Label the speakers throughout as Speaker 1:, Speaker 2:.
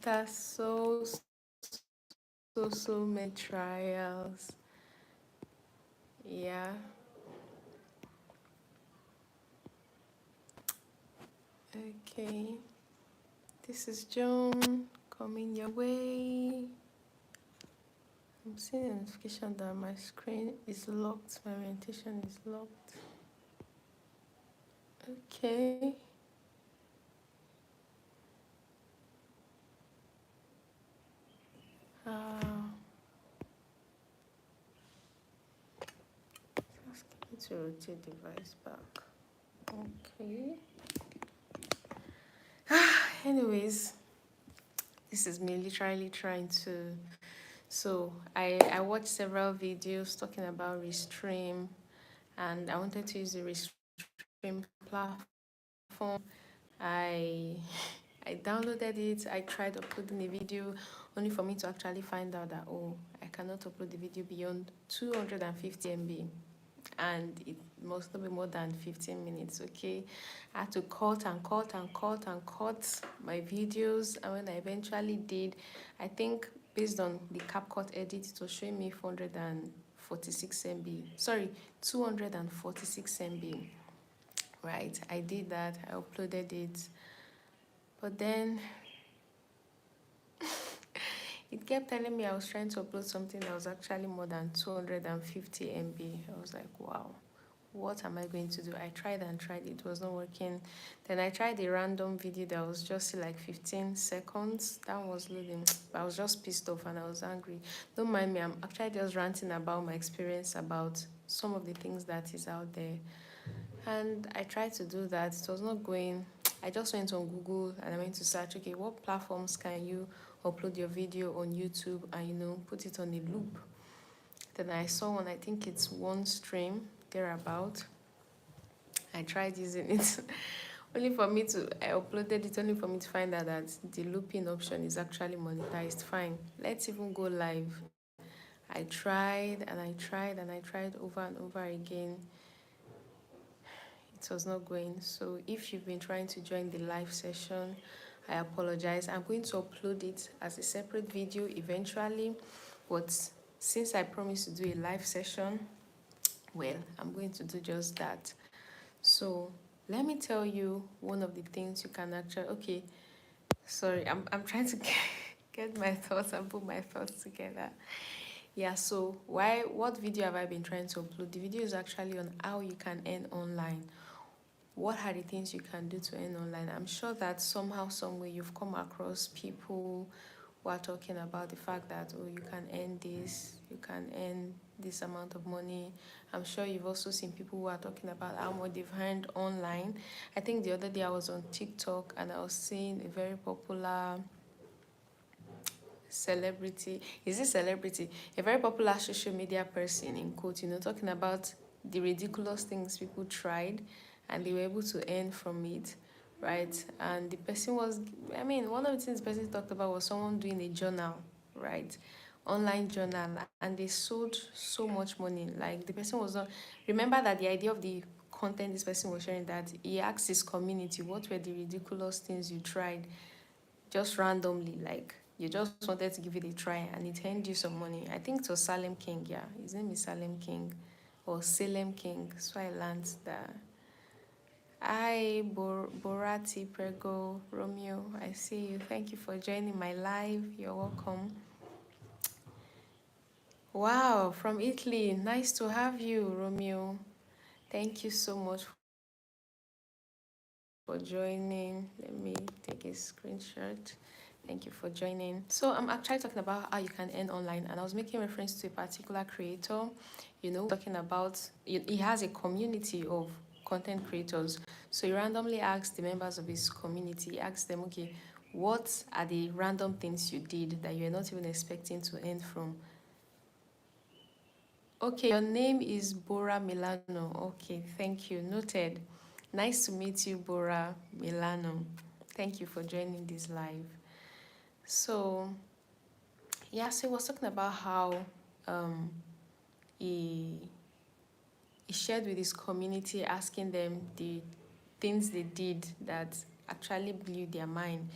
Speaker 1: after so many trials. Yeah. Okay. This is Joan coming your way. I'm seeing a notification that my screen is locked. My orientation is locked. Okay. Asking me to rotate device back. Okay. Anyways, this is me literally trying to. So I watched several videos talking about Restream, and I wanted to use the Restream platform. I I downloaded it. I tried uploading a video, only for me to actually find out that I cannot upload the video beyond 250 MB, and it must not be more than 15 minutes. Okay, I had to cut my videos, and when I eventually did, I think based on the CapCut edit, it was showing me 446 MB. Sorry, 246 MB. Right, I did that. I uploaded it, but then it kept telling me I was trying to upload something that was actually more than 250 MB. I was like, wow, what am I going to do? I tried and tried, it was not working. Then I tried a random video that was just like 15 seconds. That was loading. I was just pissed off and I was angry. Don't mind me, I'm actually just ranting about my experience about some of the things that is out there. And I tried to do that. It was not going. I just went on Google and I went to search, okay, what platforms can you upload your video on YouTube and, put it on a loop? Then I saw one, I think it's Restream, thereabout. I tried using it. Only for me to, I uploaded it only for me to find out that the looping option is actually monetized. Fine, let's even go live. I tried and I tried and I tried over and over again. It was not going. So if you've been trying to join the live session, I apologize. I'm going to upload it as a separate video eventually, but since I promised to do a live session, well, I'm going to do just that. So let me tell you one of the things you can actually, okay, sorry, I'm trying to get my thoughts and put my thoughts together. Yeah, so what video have I been trying to upload? The video is actually on how you can earn online. What are the things you can do to earn online? I'm sure that somehow, somewhere you've come across people who are talking about the fact that, you can earn this, you can earn this amount of money. I'm sure you've also seen people who are talking about how much they've earned online. I think the other day I was on TikTok and I was seeing a very popular celebrity. Is this celebrity? A very popular social media person, in quote, talking about the ridiculous things people tried and they were able to earn from it, right? And the person was, one of the things the person talked about was someone doing a journal, right? Online journal, and they sold so much money. Like, the person was not, remember that the idea of the content this person was sharing, that he asked his community what were the ridiculous things you tried just randomly, like you just wanted to give it a try and it earned you some money. I think it was Salem King, yeah. His name is Salem King or Salem King. So I learned that. Hi, Borati Prego Romeo. I see you. Thank you for joining my live. You're welcome. Wow, from Italy. Nice to have you, Romeo. Thank you so much for joining. Let me take a screenshot. Thank you for joining. So I'm actually talking about how you can earn online, and I was making reference to a particular creator, talking about, he has a community of content creators. So he randomly asked the members of his community, he asked them, okay, what are the random things you did that you're not even expecting to earn from? Okay, your name is Bora Milano. Okay, thank you. Noted. Nice to meet you, Bora Milano. Thank you for joining this live. So, yeah, so he was talking about how he shared with his community, asking them the things they did that actually blew their mind.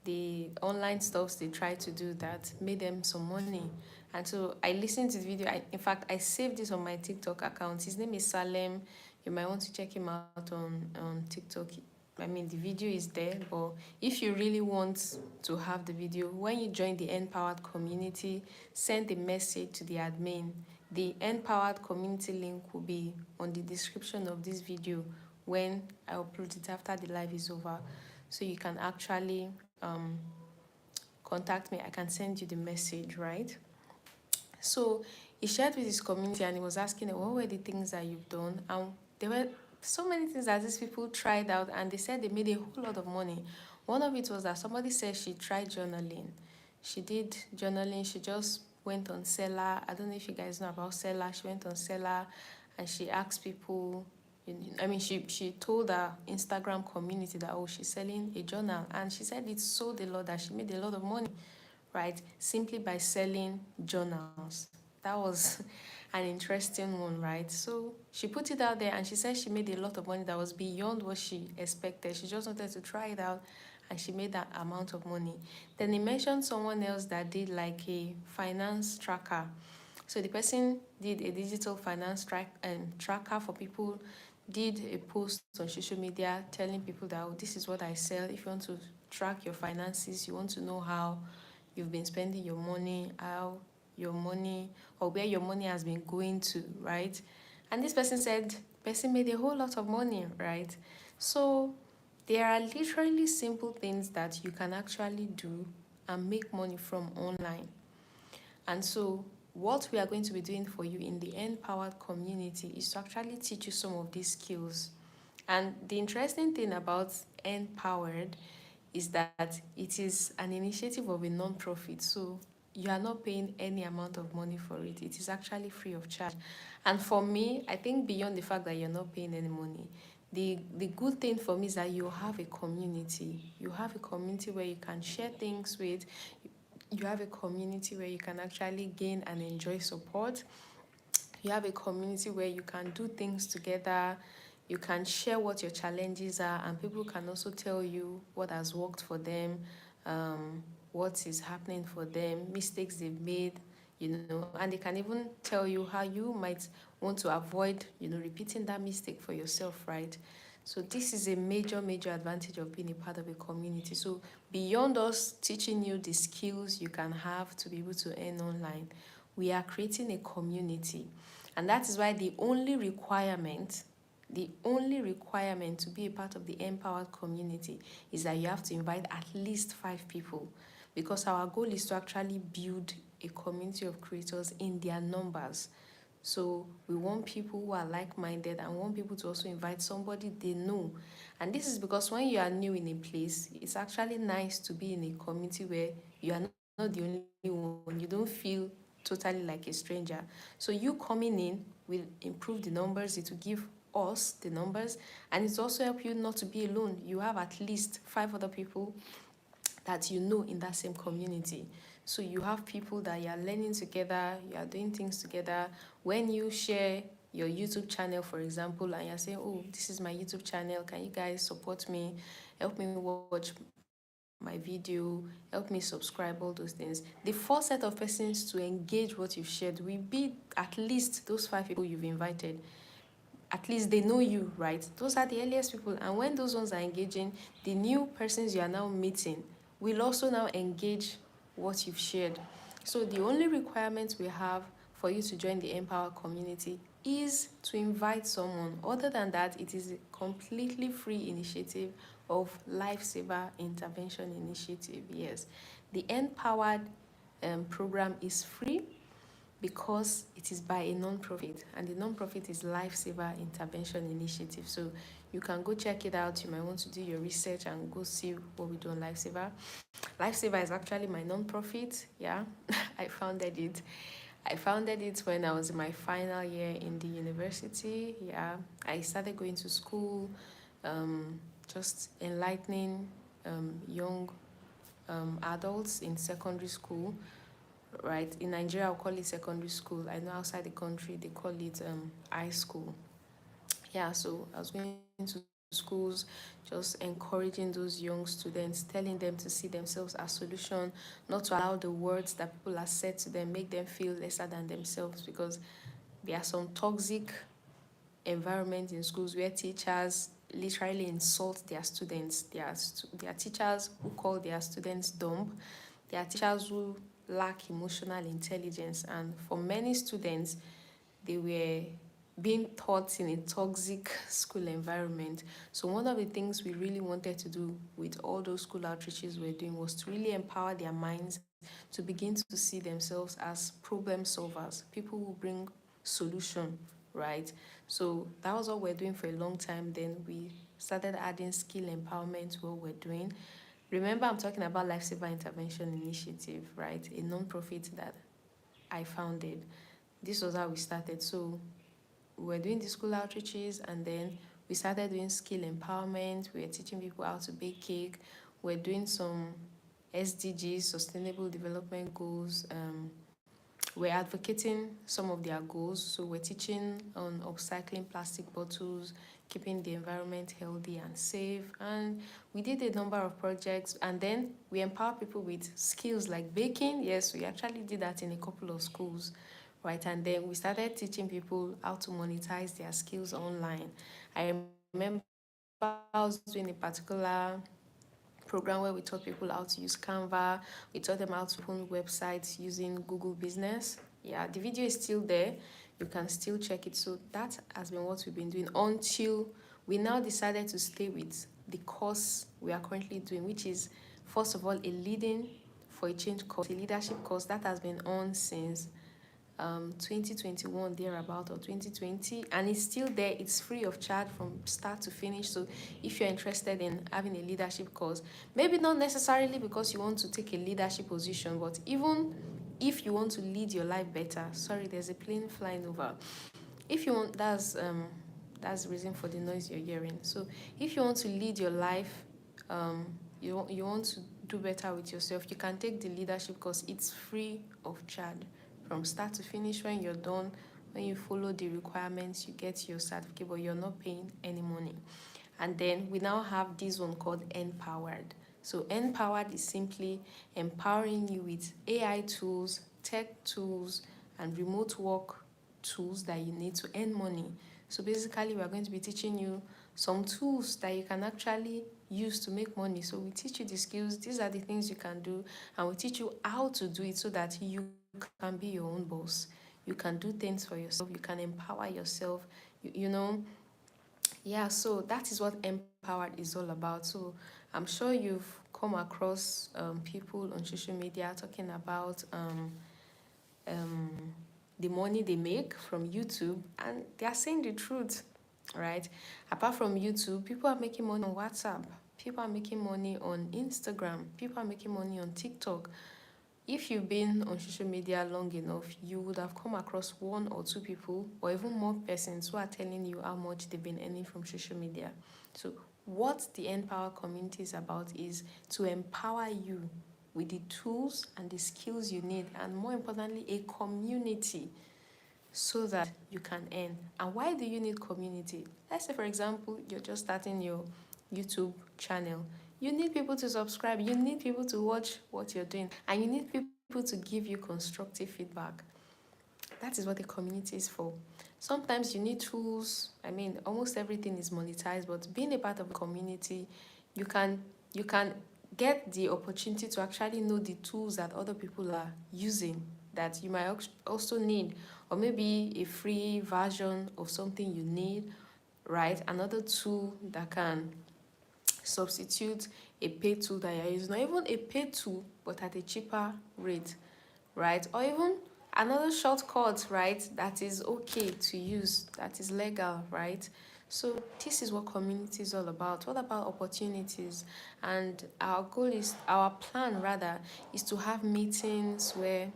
Speaker 1: the online stuffs they try to do that made them some money. And so I listened to the video. In fact, I saved this on my TikTok account. His name is Salem. You might want to check him out on TikTok. I mean, the video is there, but if you really want to have the video, when you join the EarnPowered community, send a message to the admin. The EarnPowered community link will be on the description of this video when I upload it after the live is over. So you can actually contact me. I can send you the message, right? So he shared with his community and he was asking them, what were the things that you've done? And there were so many things that these people tried out and they said they made a whole lot of money. One of it was that somebody said she tried journaling. She did journaling. She just went on Seller. I don't know if you guys know about Seller. She went on Seller and she asked people, I mean, she told her Instagram community that, oh, she's selling a journal. And she said it sold a lot, that she made a lot of money, right? Simply by selling journals. That was an interesting one, right? So she put it out there and she said she made a lot of money that was beyond what she expected. She just wanted to try it out and she made that amount of money. Then he mentioned someone else that did like a finance tracker. So the person did a digital finance tracker for people, did a post on social media telling people that, oh, this is what I sell. If you want to track your finances, you want to know how you've been spending your money, how your money or where your money has been going to, right? And this person said, person made a whole lot of money, right? So there are literally simple things that you can actually do and make money from online. And so what we are going to be doing for you in the EarnPowered community is to actually teach you some of these skills. And the interesting thing about EarnPowered is that it is an initiative of a non-profit. So you are not paying any amount of money for it. It is actually free of charge. And for me, I think beyond the fact that you're not paying any money, the good thing for me is that you have a community. You have a community where you can share things with. You have a community where you can actually gain and enjoy support. You have a community where you can do things together. You can share what your challenges are, and people can also tell you what has worked for them, what is happening for them, mistakes they've made, and they can even tell you how you might want to avoid, repeating that mistake for yourself, right? So this is a major, major advantage of being a part of a community. So beyond us teaching you the skills you can have to be able to earn online, we are creating a community. And that is why the only requirement to be a part of the EarnPowered community is that you have to invite at least 5 people, because our goal is to actually build a community of creators in their numbers. So we want people who are like-minded and want people to also invite somebody they know. And this is because when you are new in a place, it's actually nice to be in a community where you are not the only one. You don't feel totally like a stranger. So you coming in will improve the numbers. It will give us the numbers, and it also help you not to be alone. You have at least 5 other people that you know in that same community. So you have people that you are learning together, you are doing things together. When you share your YouTube channel, for example, and you're saying, oh, this is my YouTube channel, can you guys support me, help me watch my video, help me subscribe, all those things. The first set of persons to engage what you've shared will be at least those 5 people you've invited. At least they know you, right? Those are the earliest people. And when those ones are engaging, the new persons you are now meeting will also now engage what you've shared. So the only requirement we have for you to join the Empower community is to invite someone. Other than that, it is a completely free initiative of Lifesaver Intervention Initiative. Yes, the Empowered program is free because it is by a non-profit, and the non-profit is Lifesaver Intervention Initiative. So you can go check it out. You might want to do your research and go see what we do on Lifesaver. Lifesaver is actually my non-profit. Yeah, I founded it. I founded it when I was in my final year in the university. Yeah, I started going to school, just enlightening young adults in secondary school, right? In Nigeria, I'll call it secondary school. I know outside the country, they call it high school. Yeah, so I was going to schools, just encouraging those young students, telling them to see themselves as solution, not to allow the words that people have said to them make them feel lesser than themselves, because there are some toxic environment in schools where teachers literally insult their students. There are teachers who call their students dumb. There are teachers who lack emotional intelligence, and for many students, they were being taught in a toxic school environment. So one of the things we really wanted to do with all those school outreaches we're doing was to really empower their minds to begin to see themselves as problem solvers, people who bring solution, right? So that was what we're doing for a long time. Then we started adding skill empowerment to what we're doing. Remember, I'm talking about Lifesaver Intervention Initiative, right? A non-profit that I founded. This was how we started. So we were doing the school outreaches, and then we started doing skill empowerment. We were teaching people how to bake cake. We're doing some SDGs, Sustainable Development Goals. We're advocating some of their goals. So we're teaching on upcycling plastic bottles, keeping the environment healthy and safe. And we did a number of projects, and then we empower people with skills like baking. Yes, we actually did that in a couple of schools, right? And then we started teaching people how to monetize their skills online. I remember I was doing a particular program where we taught people how to use Canva. We taught them how to open websites using Google Business. Yeah, the video is still there. You can still check it. So that has been what we've been doing until we now decided to stay with the course we are currently doing, which is, first of all, a leading for a change course, a leadership course that has been on since 2021 thereabout, or 2020, and it's still there. It's free of charge from start to finish. So if you're interested in having a leadership course, maybe not necessarily because you want to take a leadership position, but even if you want to lead your life better. Sorry, there's a plane flying over. If you want, that's the reason for the noise you're hearing. So if you want to lead your life, you want to do better with yourself, you can take the leadership course. It's free of charge from start to finish. When you're done, when you follow the requirements, you get your certificate, but you're not paying any money. And then we now have this one called EarnPowered. So EarnPowered is simply empowering you with AI tools, tech tools, and remote work tools that you need to earn money. So basically, we're going to be teaching you some tools that you can actually use to make money. So we teach you the skills, these are the things you can do, and we teach you how to do it so that you can be your own boss. You can do things for yourself, you can empower yourself, you know. Yeah, so that is what Empowered is all about. So I'm sure you've come across people on social media talking about um, the money they make from YouTube, and they are saying the truth, right? Apart from YouTube, people are making money on WhatsApp, people are making money on Instagram, people are making money on TikTok. If you've been on social media long enough, you would have come across one or two people, or even more persons, who are telling you how much they've been earning from social media. So what the Empower community is about is to empower you with the tools and the skills you need, and more importantly, a community, so that you can earn. And why do you need community? Let's say, for example, you're just starting your YouTube channel. You need people to subscribe, you need people to watch what you're doing, and you need people to give you constructive feedback. That is what the community is for. Sometimes you need tools. I mean, almost everything is monetized, but being a part of a community, you can get the opportunity to actually know the tools that other people are using that you might also need, or maybe a free version of something you need, right? Another tool that can substitute a paid tool that you're using, or even a paid tool but at a cheaper rate, right? Or even another shortcut, right, that is okay to use, that is legal, right? So this is what community is all about. What about opportunities? And our plan rather, is to have meetings where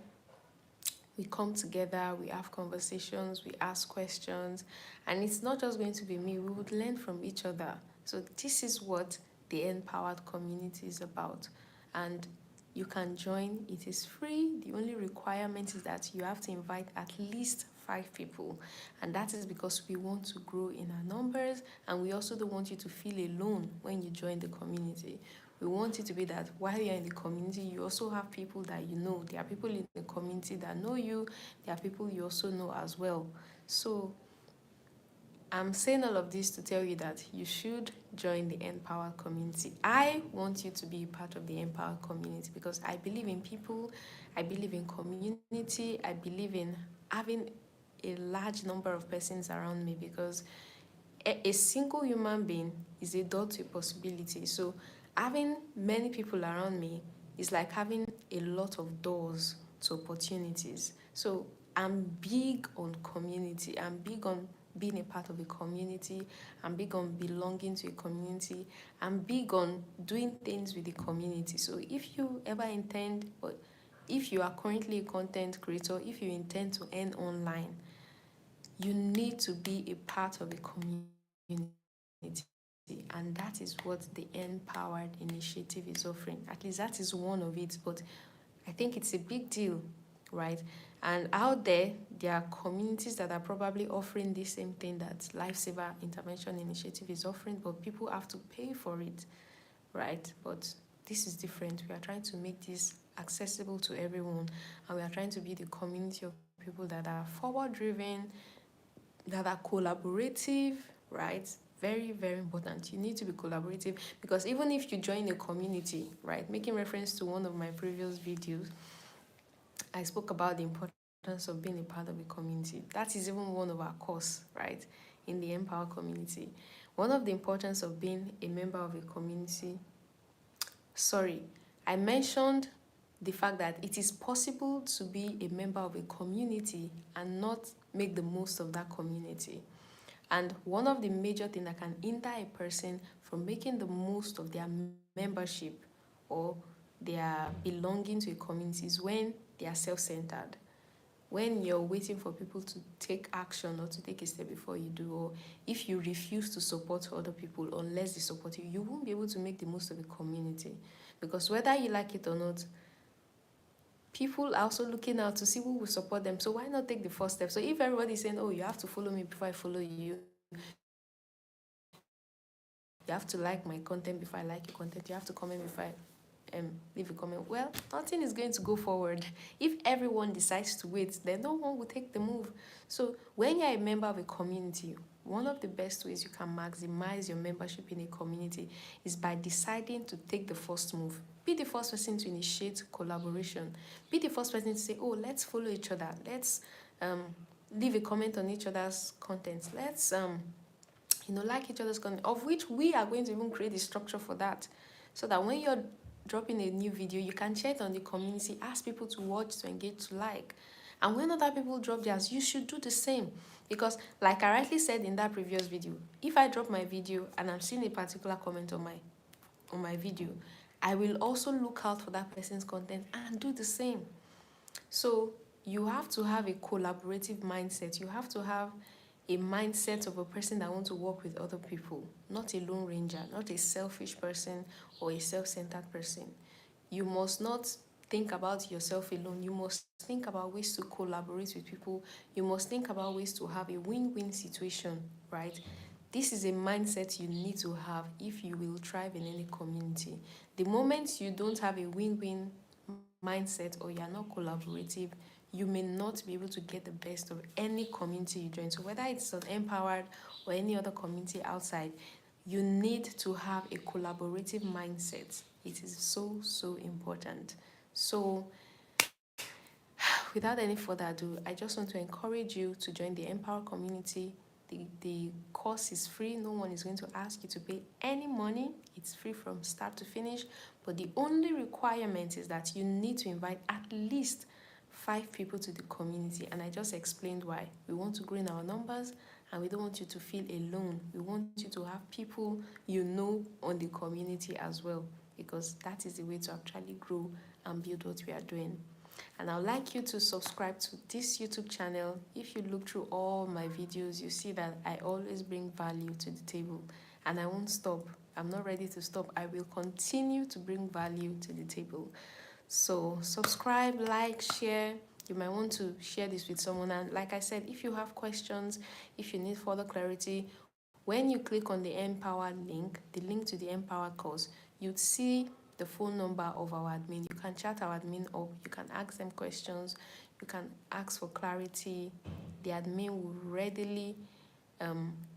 Speaker 1: we come together, we have conversations, we ask questions, and it's not just going to be me, we would learn from each other. So this is what the Empowered community is about. And you can join. It is free. The only requirement is that you have to invite at least 5 people, and that is because we want to grow in our numbers, and we also don't want you to feel alone when you join the community. We want it to be that while you're in the community, you also have people that you know. There are people in the community that know you. There are people you also know as well. So I'm saying all of this to tell you that you should join the EarnPowered community. I want you to be part of the EarnPowered community because I believe in people, I believe in community, I believe in having a large number of persons around me, because a single human being is a door to a possibility. So having many people around me is like having a lot of doors to opportunities. So I'm big on community. I'm big on being a part of a community. I'm big on belonging to a community. I'm big on doing things with the community. So if you ever intend, or if you are currently a content creator, if you intend to earn online, you need to be a part of a community. And that is what the EarnPowered initiative is offering. At least that is one of it. But I think it's a big deal, right? And out there are communities that are probably offering the same thing that Lifesaver Intervention Initiative is offering, but people have to pay for it, right? But this is different. We are trying to make this accessible to everyone, and we are trying to be the community of people that are forward-driven, that are collaborative, right? Very, very important. You need to be collaborative, because even if you join a community, right, making reference to one of my previous videos, I spoke about the importance of being a part of a community. That is even one of our course, right, in the Empower community. One of the importance of being a member of a community, I mentioned the fact that it is possible to be a member of a community and not make the most of that community. And one of the major things that can hinder a person from making the most of their membership or their belonging to a community is when they are self-centered. When you're waiting for people to take action or to take a step before you do, or if you refuse to support other people unless they support you, you won't be able to make the most of the community. Because whether you like it or not, people are also looking out to see who will support them. So why not take the first step? So if everybody's saying, oh, you have to follow me before I follow you, you have to like my content before I like your content, you have to comment before I leave a comment, well, nothing is going to go forward. If everyone decides to wait, then no one will take the move. So when you're a member of a community, one of the best ways you can maximize your membership in a community is by deciding to take the first move. Be the first person to initiate collaboration. Be the first person to say, oh, let's follow each other. Let's leave a comment on each other's content. Let's like each other's content, of which we are going to even create a structure for that, so that when you're dropping a new video, you can share it on the community, ask people to watch, to engage, to like. And when other people drop theirs, you should do the same. Because like I rightly said in that previous video, if I drop my video and I'm seeing a particular comment on my video, I will also look out for that person's content and do the same. So you have to have a collaborative mindset. You have to have a mindset of a person that wants to work with other people, not a lone ranger, not a selfish person or a self-centered person. You must not think about yourself alone. You must think about ways to collaborate with people. You must think about ways to have a win-win situation, right? This is a mindset you need to have if you will thrive in any community. The moment you don't have a win-win mindset or you're not collaborative, you may not be able to get the best of any community you join. So whether it's on Empowered or any other community outside, you need to have a collaborative mindset. It is so, so important. So without any further ado, I just want to encourage you to join the Empower community. The course is free. No one is going to ask you to pay any money. It's free from start to finish. But the only requirement is that you need to invite at least 5 people to the community. And I just explained why. We want to grow in our numbers, and we don't want you to feel alone. We want you to have people you know on the community as well, because that is the way to actually grow and build what we are doing. And I'd like you to subscribe to this YouTube channel. If you look through all my videos, you see that I always bring value to the table, and I won't stop. I'm not ready to stop. I will continue to bring value to the table. So subscribe, like, share. You might want to share this with someone. And like I said, if you have questions, if you need further clarity, when you click on the EarnPowered link, the link to the EarnPowered course, you'd see the phone number of our admin. You can chat our admin up. You can ask them questions. You can ask for clarity. The admin will readily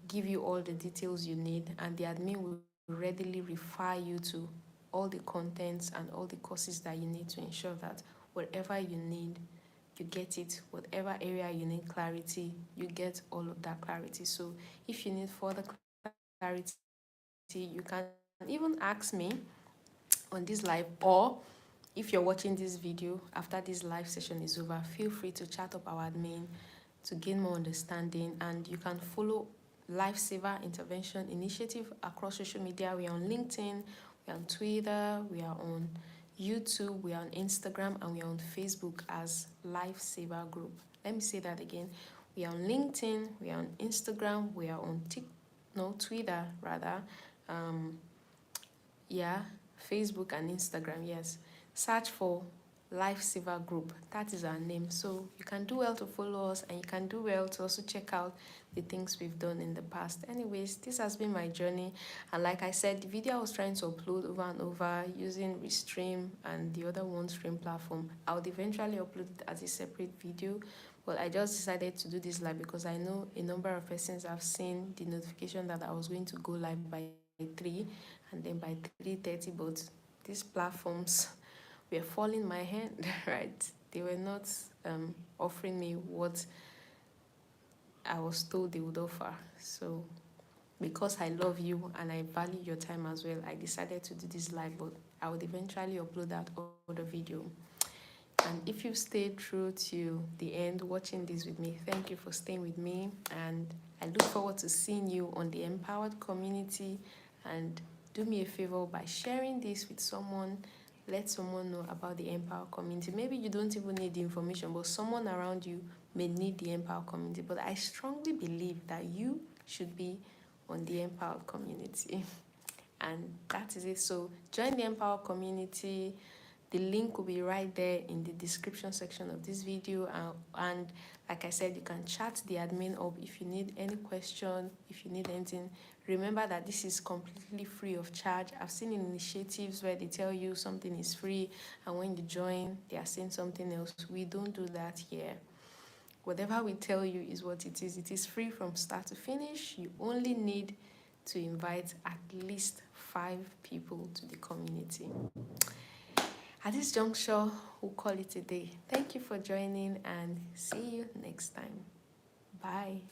Speaker 1: give you all the details you need, and the admin will readily refer you to all the contents and all the courses that you need to ensure that whatever you need, you get it. Whatever area you need clarity, you get all of that clarity. So if you need further clarity, you can even ask me on this live, or if you're watching this video after this live session is over, feel free to chat up our admin to gain more understanding. And you can follow Lifesaver Intervention Initiative across social media. We are on LinkedIn, we are on Twitter, we are on YouTube, we are on Instagram, and we are on Facebook as Lifesaver Group. Let me say that again. We are on LinkedIn, we are on Instagram, we are on Twitter rather. Yeah, Facebook and Instagram, yes. Search for Lifesaver Group. That is our name. So you can do well to follow us, and you can do well to also check out the things we've done in the past. Anyways, this has been my journey. And like I said, the video I was trying to upload over and over using Restream and the other OneStream platform, I would eventually upload it as a separate video. But I just decided to do this live because I know a number of persons have seen the notification that I was going to go live by 3 and then by 3:30, but these platforms were falling my hand, right? They were not offering me what I was told they would offer. So because I love you and I value your time as well, I decided to do this live, but I would eventually upload that other video. And if you stayed through to the end watching this with me, thank you for staying with me. And I look forward to seeing you on the Empowered Community. And do me a favor by sharing this with someone. Let someone know about the Empowered Community. Maybe you don't even need the information, but someone around you may need the Empowered Community. But I strongly believe that you should be on the Empowered Community. And that is it. So join the Empowered Community. The link will be right there in the description section of this video. And like I said, you can chat the admin up if you need any question, if you need anything. Remember that this is completely free of charge. I've seen initiatives where they tell you something is free, and when you join, they are saying something else. We don't do that here. Whatever we tell you is what it is. It is free from start to finish. You only need to invite at least 5 people to the community. At this juncture, we'll call it a day. Thank you for joining, and see you next time. Bye.